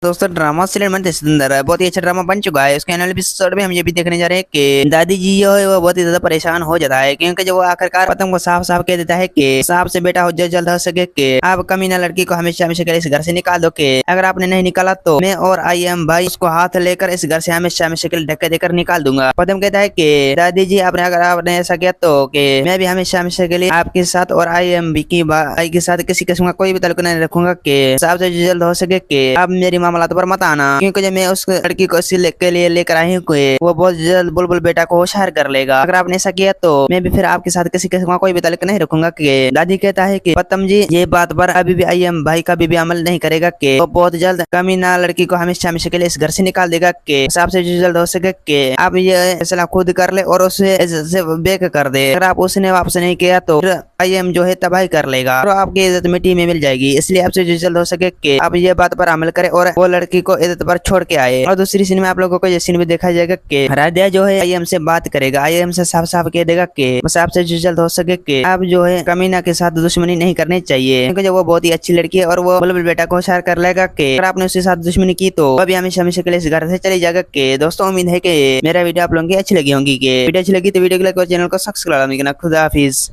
दोस्तों drama serial मन सुंदर है, बहुत ही अच्छा ड्रामा बन चुका है। उसके अगले एपिसोड में हम ये भी देखने जा रहे हैं कि दादी जी जो है वो बहुत ही ज्यादा परेशान हो जाता है, क्योंकि जो वो आखिरकार पतंग को साफ साफ कह देता है कि साफ से बेटा हो जल्द हो सके कि आप कमीना लड़की को हमेशा हमेशा के लिए इस घर से निकाल दो, कि अगर आपने नहीं निकाला तो मैं और आई एम भाई उसको हाथ लेकर इस घर से हमेशा हमेशा के लिए धक्के देकर निकाल दूंगा। पतंग कहता है कि दादी जी आपने अगर आपने ऐसा किया तो कि मैं भी हमेशा हमेशा के लिए आपके साथ और आई एम बी की भाई के साथ किसी किस्म का कोई भी ताल्लुक नहीं रखूंगा, कि साफ से जल्द हो सके कि आप मेरी मामलात पर मत आना, क्योंकि जब मैं उस लड़की को इसी के लिए लेकर आई हूँ कि वो बहुत जल्द बुलबुल बेटा को होशियार कर लेगा। अगर आपने ऐसा किया तो मैं भी फिर आपके साथ किसी किस्म का कोई भी ताल्लुक नहीं रखूंगा। कि दादी कहता है कि पतम जी ये बात पर अभी भी आई एम भाई का भी अमल नहीं करेगा, कि वो बहुत जल्द कमीना लड़की को हमेशा हमेशा के लिए इस घर से निकाल देगा, कि आपसे जो जल्द हो सके कि आप ये फैसला खुद कर ले और उसे बेक कर दे। अगर आप उसने वापस नहीं किया तो आई एम जो है तबाही कर लेगा और आपकी इज्जत मिट्टी में मिल जाएगी। इसलिए आपसे जो जल्द हो सके कि आप ये बात पर अमल करें और वो लड़की को इज्जत पर छोड़ के आए। और दूसरी सीन में आप लोगों को ये सीन भी देखा जाएगा कि राधिया जो है आई एम से बात करेगा, आई एम से साफ साफ कह देगा कि बस आपसे जो जल्द हो सके कि आप जो है कमीना के साथ दुश्मनी नहीं करनी चाहिए, क्योंकि जो वो बहुत ही अच्छी लड़की है और वो बुलबुल बेटा को होशियार कर लेगा कि अगर आपने उसके साथ दुश्मनी की तो अभी हमेशा हमेशा के लिए इस घर से चली जाएगा। कि दोस्तों उम्मीद है कि मेरा वीडियो आप लोगों की अच्छी लगी होगी। कि वीडियो अच्छी लगी तो वीडियो को लाइक और चैनल को सब्सक्राइब करना। खुदा हाफिज।